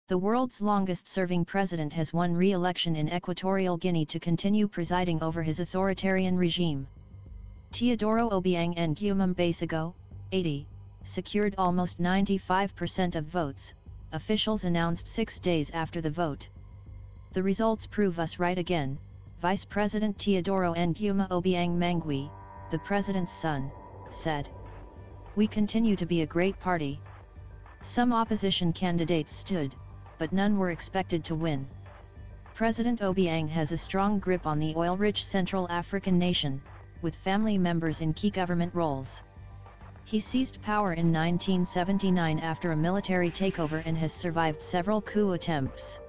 The world's longest-serving president has won re-election in Equatorial Guinea to continue presiding over his authoritarian regime. Teodoro Obiang Nguema Mbasogo, 80, secured almost 95% of votes, officials announced 6 days after the vote. The results prove us right again, Vice President Teodoro Nguema Obiang Mangue, the president's son, said. We continue to be a great party. Some opposition candidates stood, but none were expected to win. President Obiang has a strong grip on the oil-rich Central African nation, with family members in key government roles. He seized power in 1979 after a military takeover and has survived several coup attempts.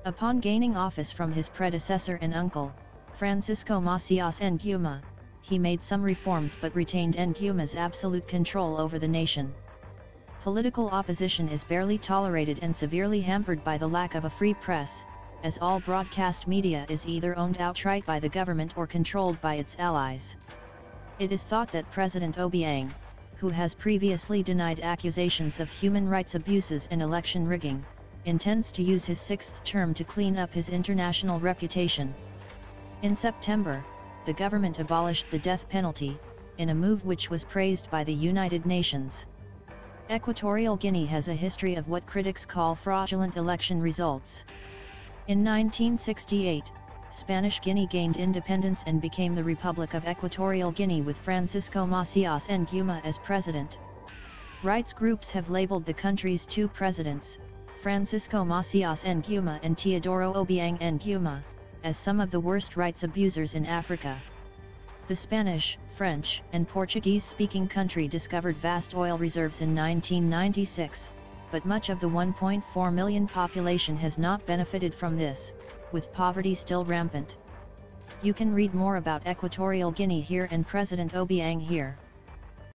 Upon gaining office from his predecessor and uncle, Francisco Macias Nguema, he made some reforms but retained Nguema's absolute control over the nation. Political opposition is barely tolerated and severely hampered by the lack of a free press, as all broadcast media is either owned outright by the government or controlled by its allies. It is thought that President Obiang, who has previously denied accusations of human rights abuses and election rigging, intends to use his 6th term to clean up his international reputation. In September, the government abolished the death penalty, in a move which was praised by the United Nations. Equatorial Guinea has a history of what critics call fraudulent election results. In 1968, Spanish Guinea gained independence and became the Republic of Equatorial Guinea with Francisco Macias Nguema as president. Rights groups have labeled the country's 2 presidents, Francisco Macias Nguema and Teodoro Obiang Nguema, as some of the worst rights abusers in Africa. The Spanish, French, and Portuguese-speaking country discovered vast oil reserves in 1996, but much of the 1.4 million population has not benefited from this, with poverty still rampant. You can read more about Equatorial Guinea here and President Obiang here.